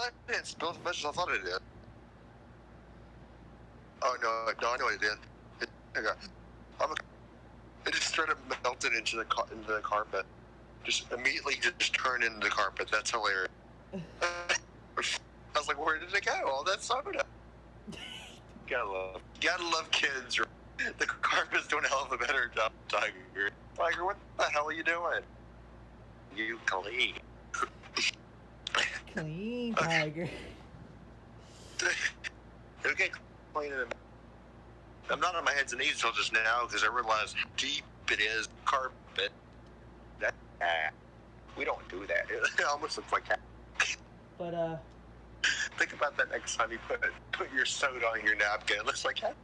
I didn't spill as much as I thought I did. Oh no, I know what it did. It just straight up melted into the carpet. Just immediately just turned into the carpet. That's hilarious. I was like, where did it go? All that soda. Gotta love kids. The carpet's doing a hell of a better job, Tiger. Tiger, what the hell are you doing? You clean. Clean, Tiger. It'll get clean in a minute. I'm not on my hands and knees until just now because I realized how deep it is. Carpet. We don't do that. It almost looks like that. But think about that next time you put your soda on your napkin. It looks like that.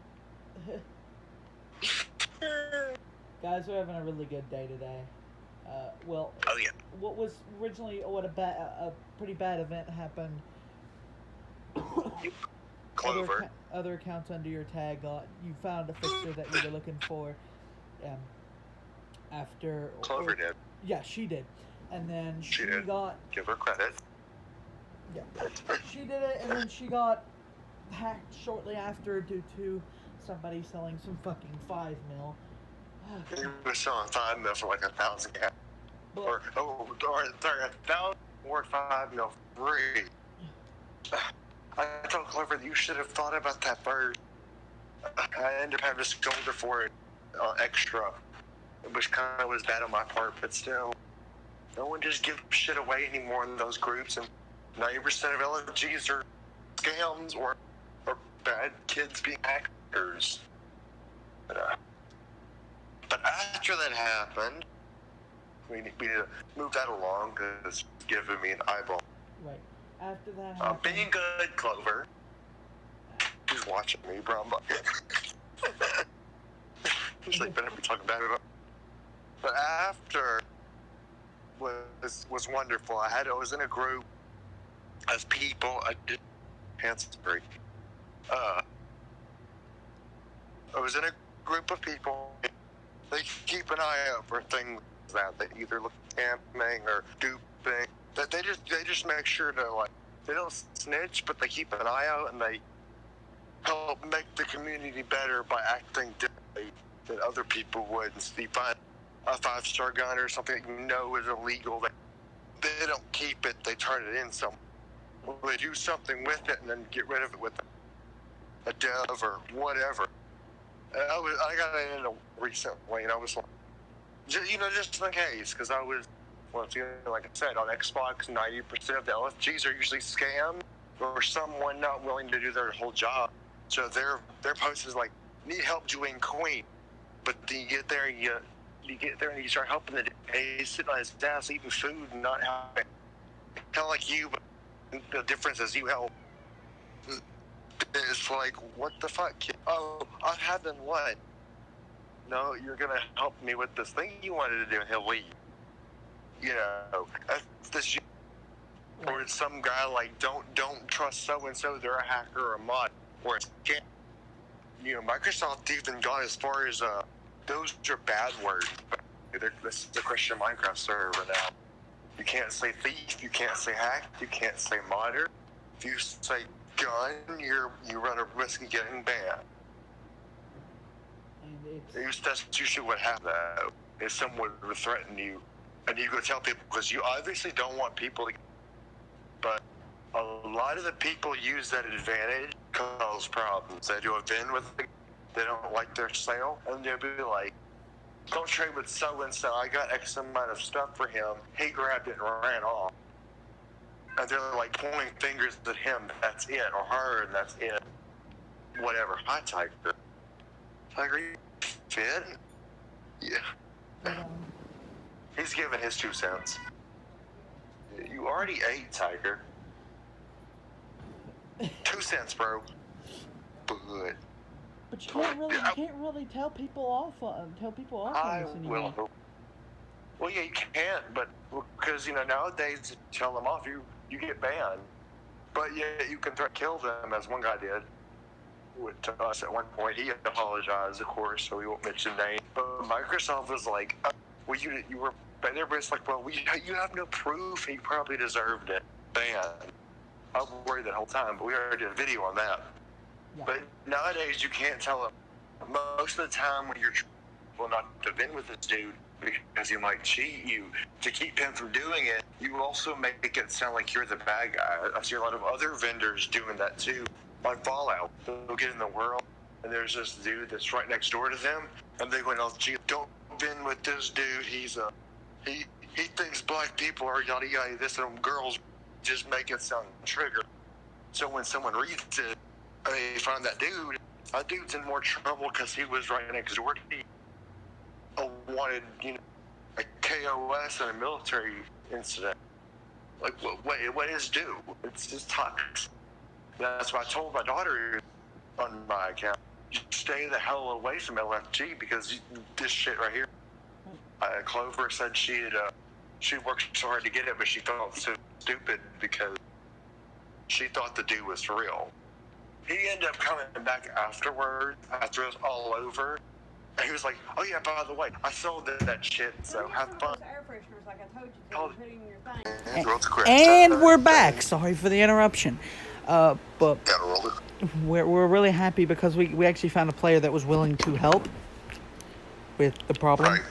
guys, we're having a really good day today. Well, oh yeah. What was originally a pretty bad event happened. Clover. Other accounts under your tag you found a fixer that you were looking for. After Clover did. Yeah, she did, and then she did. Give her credit. Yeah, she did it, and then she got hacked shortly after due to somebody selling some fucking 5 mil. He was selling 5 mil for like 1,000 cat. Or 1,000 or 5 mil free. I told Clover that you should have thought about that first. I ended up having to scold her for it extra, which kind of was bad on my part, but still, no one just gives shit away anymore in those groups, and 90% of LFGs are scams or bad kids being hackers. But after that happened, we need to move that along because it's giving me an eyeball. Right. After that happened... being good, Clover. She's watching me, bro. She's like, better be talking bad about. But after was wonderful. I was in a group of people. I did hands-free. I was in a group of people. They keep an eye out for things that they either look scamming or duping. That they just make sure to they don't snitch, but they keep an eye out and they help make the community better by acting differently than other people would. And so you find a 5-star gun or something that you know is illegal, they don't keep it, they turn it in somewhere. They do something with it and then get rid of it with a dove or whatever. And I got in it recently, and I was like, just in case, because I was, like I said, on Xbox, 90% of the LFGs are usually scams or someone not willing to do their whole job. So their post is like, need help join Queen. But then you get there and you start helping the day. He's sitting on his desk eating food and not helping. Kind of like you, but the difference is you help. It's like, what the fuck, kid? Oh, I haven't what? No, you're going to help me with this thing you wanted to do, and he'll leave. That's this. Or it's some guy like, don't trust so-and-so, they're a hacker or a mod. Or it's, Microsoft even got as far as, those are bad words. This is the Christian Minecraft server now. You can't say thief, you can't say hack, you can't say modder. If you say gun, you run a risk of getting banned. That's usually what happens. Is someone would threaten you, and you go tell people because you obviously don't want people to. But a lot of the people use that advantage, cause problems. They do a VIN with it, they don't like their sale, and they'll be like, "Don't trade with so and so. I got X amount of stuff for him. He grabbed it and ran off." And they're like pointing fingers at him. That's it, or her, and that's it. Whatever. Hi, Tiger. Tiger, you fit? Yeah. He's giving his 2 cents. You already ate, Tiger. 2 cents, bro. But you can't really tell people off on this anymore. Will. Well, yeah, you can't, but because nowadays to tell them off, you get banned. But yeah, you can kill them, as one guy did to us at one point. He apologized, of course, so we won't mention names. But Microsoft was like, "Well, you were." But everybody's like, "Well, you have no proof. He probably deserved it." Banned. I was worried that whole time, but we already did a video on that. Yeah. But nowadays, you can't tell them. Most of the time, when you're not to vent with this dude because he might cheat you, to keep him from doing it, you also make it sound like you're the bad guy. I see a lot of other vendors doing that too. On Fallout, they'll get in the world, and there's this dude that's right next door to them, and they go, "Oh, gee, don't vent with this dude. He thinks black people are yada yada this, and girls just make it sound trigger." So when someone reads it, and they find that dude's in more trouble because he was right next door to me. Wanted, a KOS and a military incident. Like, what is due? It's just toxic. That's why I told my daughter on my account, stay the hell away from LFG because this shit right here. Clover said she worked so hard to get it, but she felt so stupid because she thought the dude was for real. He ended up coming back afterward, after it was all over. And he was like, "Oh yeah, by the way, I sold that shit, so have fun." Air fresheners, like I told you, put in your thing. And we're back. Sorry for the interruption. But we're really happy because we actually found a player that was willing to help with the problem. Right.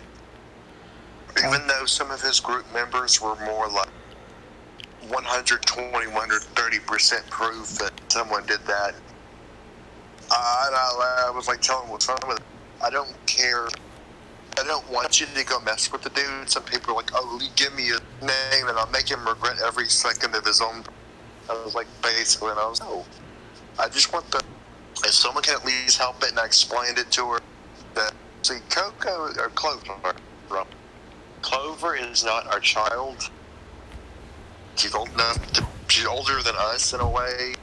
Even though some of his group members were more like 120, 130% proof that someone did that. I was like telling what's wrong with it. I don't care. I don't want you to go mess with the dude. Some people are like, "Oh, give me his name and I'll make him regret every second of his own." I was like, basically, and I was, "No. I just want if someone can at least help it," and I explained it to her that, see, Clover is not our child. She's old enough she's older than us in a way,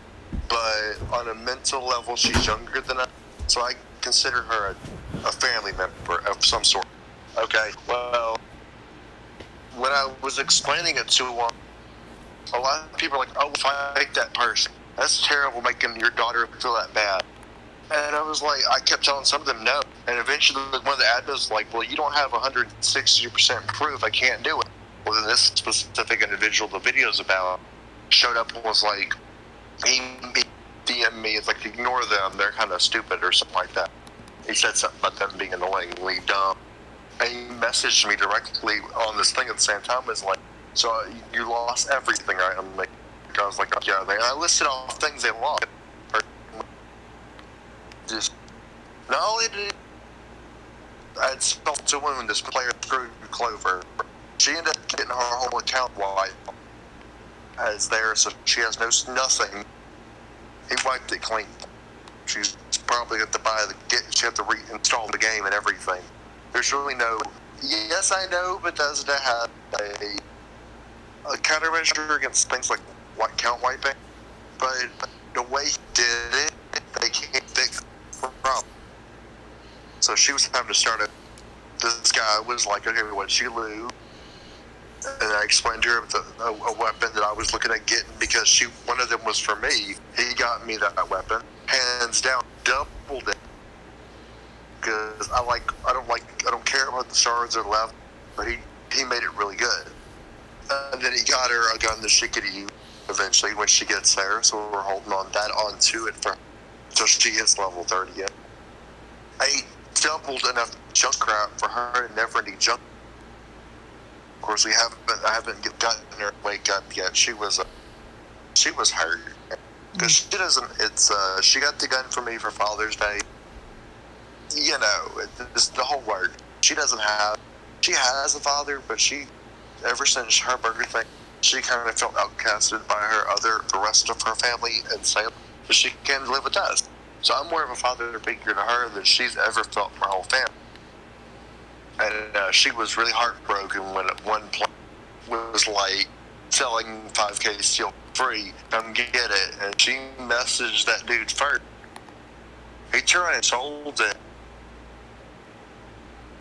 but on a mental level, she's younger than us. So I consider her a family member of some sort. Okay, well, when I was explaining it to him, a lot of people are like, "Oh, fight that person. That's terrible, making your daughter feel that bad." And I was like, I kept telling some of them no. And eventually one of the admins was like, "Well, you don't have 160% proof. I can't do it." Well, then this specific individual the video's about showed up and was like, he DM'd me, it's like, "Ignore them. They're kind of stupid," or something like that. He said something about them being annoyingly dumb. And he messaged me directly on this thing at the same time. It's like, "So you lost everything, right?" I'm like, I was like, "Yeah." And I listed all things they lost. Just not only did I had spoken to when this player screwed Clover, she ended up getting her whole account wiped as there, so she has nothing. He wiped it clean. She's probably have to she have to reinstall the game and everything. There's really no. Yes, I know, but doesn't it have a countermeasure against things like account wiping? But the way he did it, they can't fix the problem. So she was having to start it. This guy was like, "Okay, what'd she lose?" And I explained to her a weapon that I was looking at getting because one of them was for me. He got me that weapon, hands down, doubled it. Because I don't care about the shards or left, but he made it really good. And then he got her a gun that she could use eventually when she gets there. So we're holding onto it until she hits level 30 yet. I doubled enough junk crap for her to never need junk. Of course, I haven't gotten her wake up yet. She was hurt because she doesn't. She got the gun for me for Father's Day. It's the whole word. She has a father, but ever since her burger thing, she kind of felt outcasted by the rest of her family and Salem, but she can live with us. So I'm more of a father figure to her than she's ever felt from her whole family. And she was really heartbroken when at one point was like selling 5K steel free, come get it. And she messaged that dude first. He turned and sold it,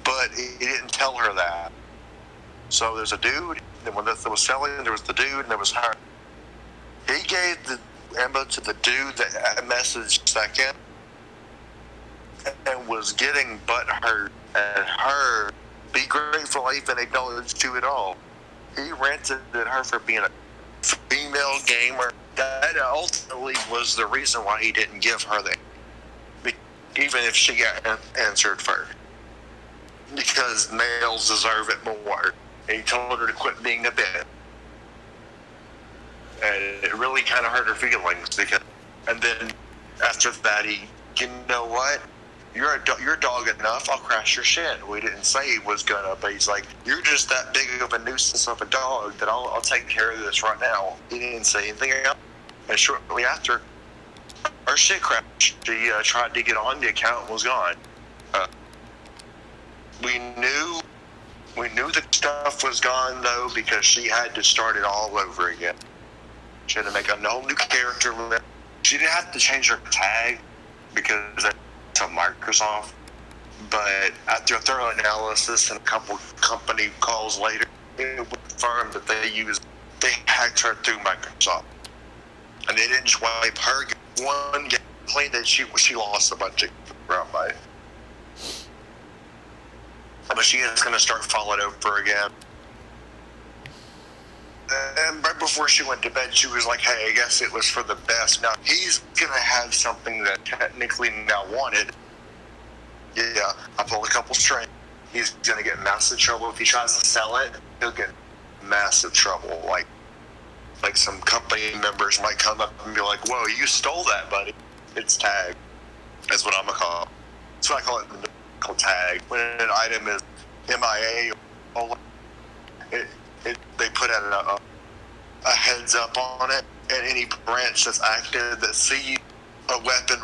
but he didn't tell her that. So there's a dude, and when that was selling, there was the dude, and there was her. He gave the ammo to the dude that messaged second, and was getting butthurt at her. Be grateful I even acknowledged to it all. He ranted at her for being a female gamer that ultimately was the reason why he didn't give her the, even if she got answered first, because males deserve it more. And he told her to quit being a bitch, and it really kind of hurt her feelings. Because, and then after that, you know what? You're dog enough. I'll crash your shit. We didn't say he was gonna, but he's like, you're just that big of a nuisance of a dog that I'll take care of this right now. He didn't say anything else. And shortly after, her shit crashed. She tried to get on, the account and was gone. We knew the stuff was gone though, because she had to start it all over again. She had to make a whole new character. She didn't have to change her tag because that's to Microsoft. But after a thorough analysis and a couple company calls later, it was confirmed that they hacked her through Microsoft, and they didn't just wipe her one game clean. That she lost a bunch of round by. But she is going to start following over again. And right before she went to bed, she was like, hey, I guess it was for the best. Now, he's going to have something that technically now wanted. Yeah, I pulled a couple strings. He's going to get massive trouble. If he tries to sell it, he'll get massive trouble. Like some company members might come up and be like, whoa, you stole that, buddy. It's tagged. That's what I'm going to call it. That's what I call it, the mythical tag. When an item is MIA, they put out a heads up on it, and any branch that's active that sees a weapon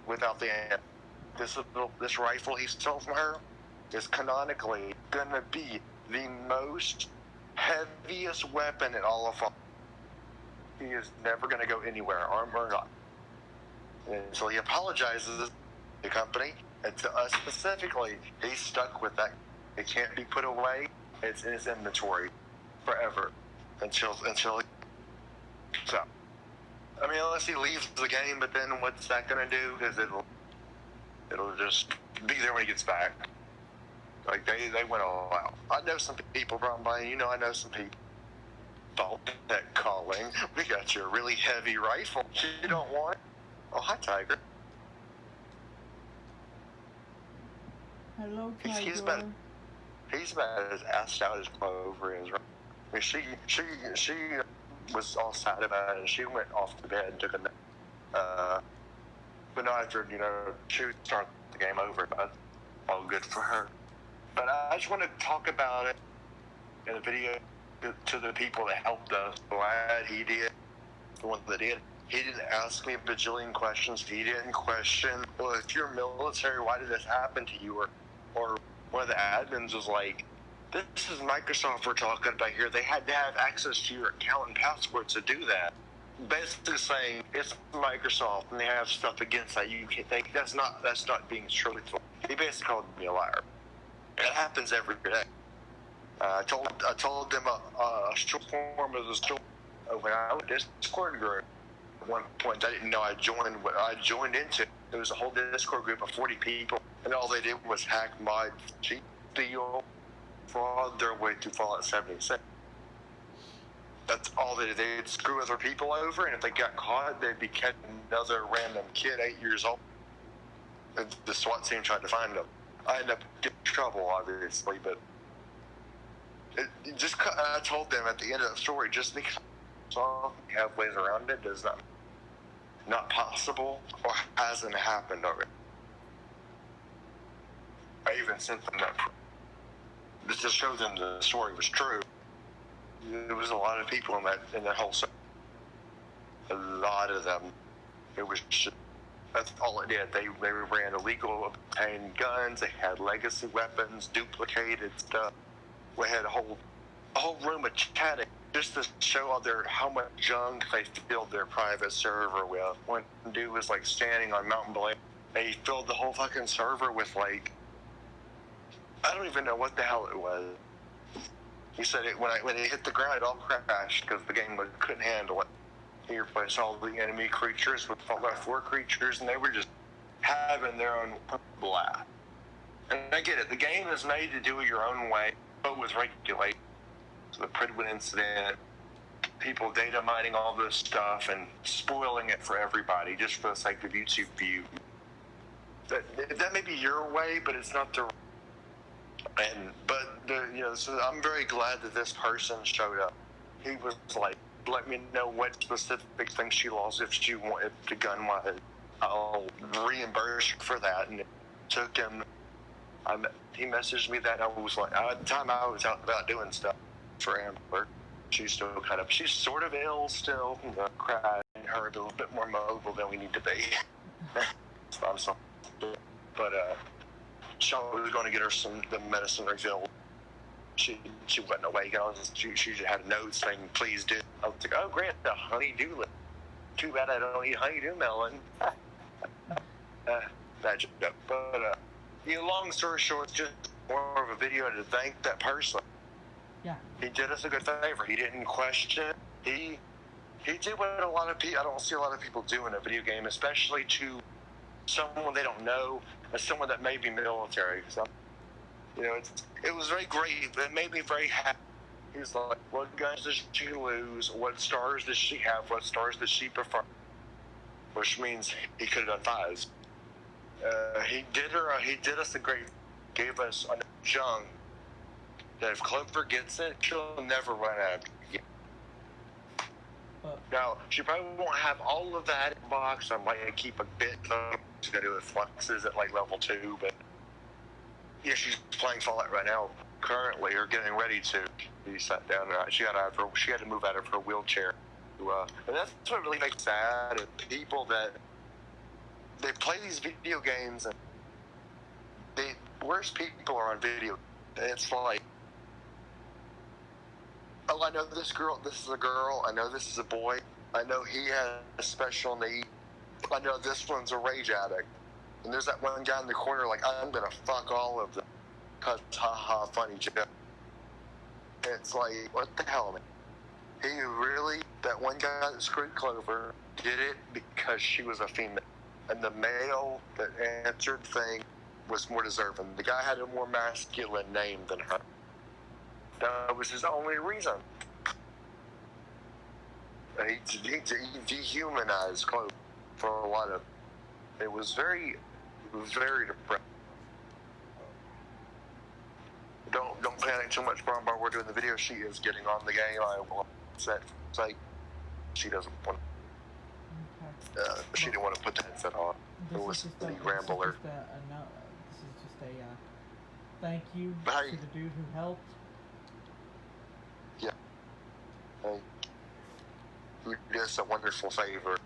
without the ammo. This rifle he stole from her is canonically gonna be the most heaviest weapon in all of Fallout. He is never gonna go anywhere, armed or not. And so he apologizes to the company, and to us specifically, he's stuck with that. It can't be put away. It's in his inventory forever until so. I mean, unless he leaves the game, but then what's that gonna do? Because it'll just be there when he gets back. Like they went all out. I know some people, Brian. You know, I know some people. That calling. We got you a really heavy rifle. You don't want it? Oh, hi, Tiger. Hello, Tiger. He's about as assed out as Clover is. Right? I mean, she was all sad about it, and she went off to bed and took a nap. But not after, she would start the game over, but all good for her. But I just want to talk about it in the video to the people that helped us. Glad he did. The one that did. He didn't ask me a bajillion questions. He didn't question, well, if you're military, why did this happen to you? Or one of the admins was like, this is Microsoft we're talking about here. They had to have access to your account and password to do that. Basically saying it's Microsoft and they have stuff against that. You can't think that's not being truthful. He basically called me a liar. It happens every day. I told them a short form of the story when I went to Discord group. At one point, I didn't know I joined into. There was a whole Discord group of 40 people, and all they did was hack, mod, cheat, steal, fraud their way through Fallout 76. That's all they did. They'd screw other people over, and if they got caught, they'd be catching another random kid, 8 years old. And the SWAT team tried to find them. I ended up getting in trouble, obviously, but I told them at the end of the story, just because we have ways around it does not possible or hasn't happened already. I even sent them that just to show them the story was true. There was a lot of people in that whole story. A lot of them. It was just, that's all it did. They ran illegal, obtained guns. They had legacy weapons, duplicated stuff. We had a whole room of chatting just to show how much junk they filled their private server with. One dude was like standing on Mountain Blade. They filled the whole fucking server with I don't even know what the hell it was. He said when it hit the ground, it all crashed because the game couldn't handle it. He replaced all the enemy creatures with Fallout 4 creatures, and they were just having their own blast. And I get it. The game is made to do it your own way, but with regulation. So the Pridwood incident, people data mining all this stuff and spoiling it for everybody just for the sake of YouTube view. That may be your way, but it's not the. So I'm very glad that this person showed up. He was like, let me know what specific things she lost if she wanted the gun. I'll reimburse for that. And it took him. He messaged me that I was like, at the time I was out about doing stuff for Amber. She's still she's sort of ill still. Cried her a little bit more mobile than we need to be. I'm sorry. But Sean was going to get her the medicine refilled. She wasn't awake. She just had a note saying, please do. I was like, oh, great, the honeydew. Too bad I don't eat honeydew melon. That joke. But, long story short, it's just more of a video to thank that person. Yeah. He did us a good favor. He didn't question. He did what a lot of people, I don't see a lot of people do in a video game, especially to someone they don't know, as someone that may be military. So, it was very great. It made me very happy. He's like, what guns does she lose? What stars does she have? What stars does she prefer? Which means he could have done fives. He did us a great, gave us a junk that if Clover gets it, she'll never run out. Now, she probably won't have all of that in the box. I might keep a bit. She's going to do it fluxes at like level 2, but yeah, she's playing Fallout right now, currently, or getting ready to. She sat down. She had to move out of her wheelchair. And that's what really makes sad. People that they play these video games, and the worst people are on video. It's like, oh, I know this is a girl. I know this is a boy. I know he has a special need. I know this one's a rage addict. And there's that one guy in the corner like, I'm going to fuck all of them. Because, haha, funny joke. It's like, what the hell, man? That one guy that screwed Clover did it because she was a female. And the male that answered thing was more deserving. The guy had a more masculine name than her. That was his only reason. He dehumanized Clover for a lot of. It was very depressing. Don't panic too much, Brian. While we're doing the video, she is getting on the game. I will set like she doesn't want. Okay. She didn't want to put the headset on. It was the Rambler. This is just a thank you Hey. to the dude who helped. Yeah. Who did us a wonderful favor.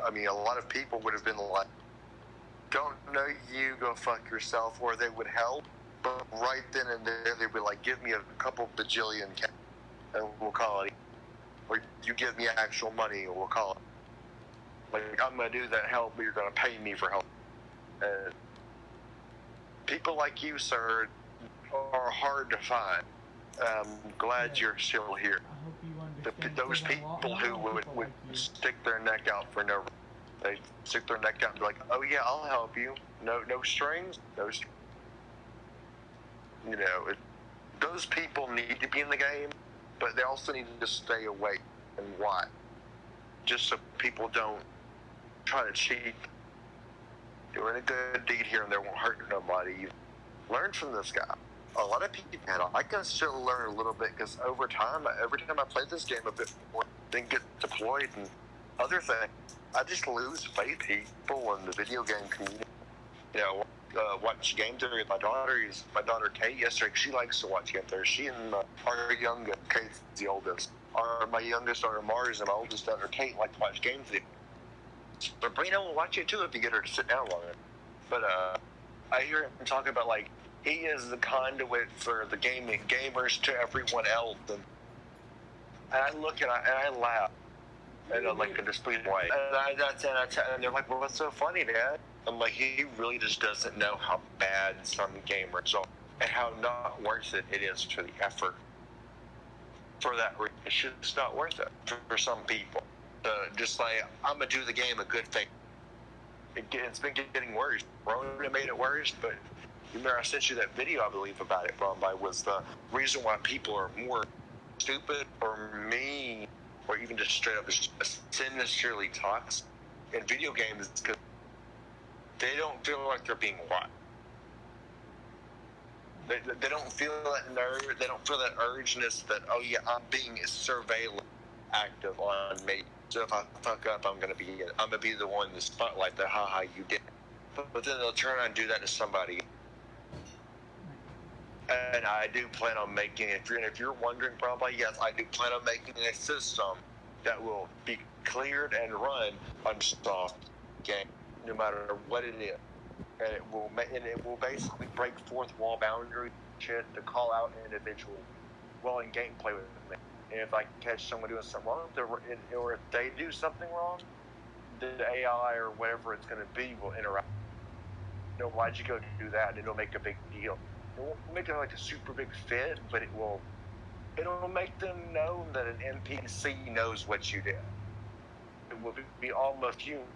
I mean, a lot of people would have been like, don't know you, go fuck yourself, or they would help. But right then and there, they would like, give me a couple bajillion cash, and we'll call it. Or you give me actual money, and we'll call it. Like, I'm going to do that help, but you're going to pay me for help. And people like you, sir, are hard to find. I'm glad you're still here. I hope you understand. Those people who would like you. stick their neck out for no reason. They stick their neck out and be like, oh yeah, I'll help you. No strings. Those people need to be in the game, but they also need to stay awake and watch. Just so people don't try to cheat. Doing a good deed here and there won't hurt nobody. You learn from this guy. A lot of people, I can still learn a little bit because over time, every time I play this game a bit more, then get deployed and other things, I just lose faith in people in the video game community. Watch game theory with my daughter Kate yesterday. She likes to watch game theory. She and our youngest, Kate's the oldest. My youngest daughter Mars and my oldest daughter Kate like to watch game theory. But Brina will watch it too if you get her to sit down long enough. But I hear him talking about like he is the conduit for the gamers to everyone else, and I look and I laugh, and I'm like in a displeased way. And they're like, "Well, what's so funny, Dad?" I'm like, he really just doesn't know how bad some gamers are, and how not worth it is for the effort. For that reason, it's just not worth it for some people. Just like, I'm gonna do the game a good thing. it's been getting worse. Rona made it worse, but remember I sent you that video, I believe, about it, Bombay, was the reason why people are more stupid or mean or even just straight up sinisterly toxic in video games because they don't feel like they're being watched. They don't feel that nerve. They don't feel that urgeness that, oh yeah, I'm being surveilled active on me. So if I fuck up, I'm gonna be the one in the spotlight that haha you did. But then they'll turn around and do that to somebody. And I do plan on making, if you're wondering, probably yes, I do plan on making a system that will be cleared and run on soft game, no matter what it is. And it will basically break fourth wall boundary shit to call out individual in gameplay with me. And if I catch someone doing something wrong, or if they do something wrong, the AI or whatever it's going to be will interact. You know, why'd you go do that? And it'll make a big deal. It won't make it like a super big fit, but it'll make them know that an NPC knows what you did. It will be almost human.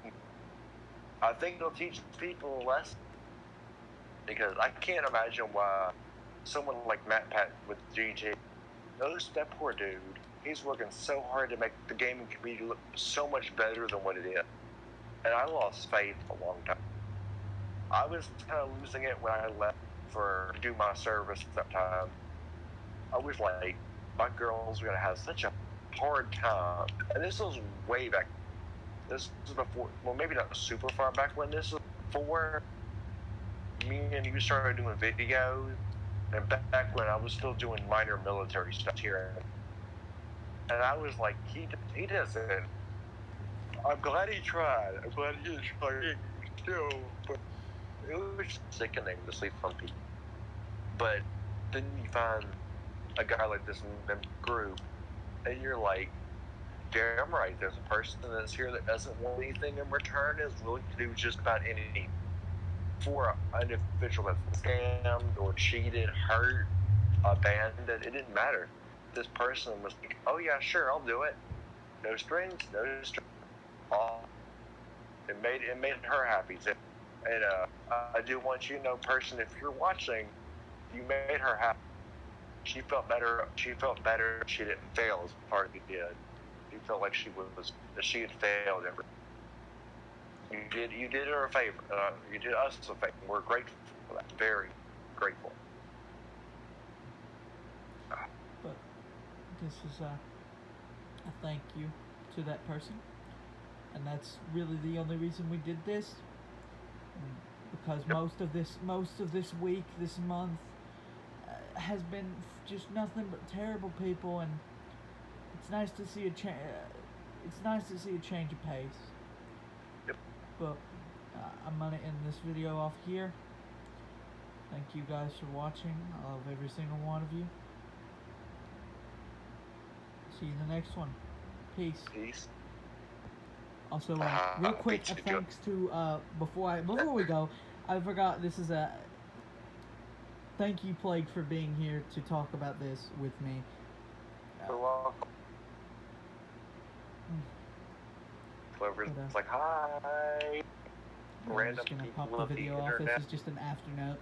I think it'll teach people a lesson, because I can't imagine why someone like Matt Pat with GG, that poor dude, he's working so hard to make the gaming community look so much better than what it is. And I lost faith a long time. I was kind of losing it when I left to do my service at that time. I was like, my girls were going to have such a hard time. And this was way back. This was before, well, maybe not super far back when. This was before me and you started doing videos, and back when I was still doing minor military stuff here. And I was like, he doesn't. I'm glad he tried. I'm glad he tried. Still, but it was sickening to see some people. But then you find a guy like this in the group, and you're like, damn right, there's a person that's here that doesn't want anything in return, is willing to do just about anything for an individual that's scammed or cheated, hurt, abandoned. It didn't matter. This person was like, oh yeah, sure, I'll do it. No strings, no strings. It made her happy too. And I do want you to know, person, if you're watching, you made her happy. She felt better. She didn't fail as hard as you did. She felt like she had failed everything. You did her a favor. You did us a favor. We're grateful for that. Very grateful. But this is a thank you to that person, and that's really the only reason we did this. Because most of this week, this month, has been just nothing but terrible people, and it's nice to see it's nice to see a change of pace. Yep. But I'm gonna end this video off here. Thank you guys for watching. I love every single one of you. See you in the next one. Peace. Peace. Also, real quick, thanks to before we go, I forgot, this is a thank you, Plague, for being here to talk about this with me. You're welcome. Clover's like, hi. I'm just gonna pop the video off. This is just an afternote.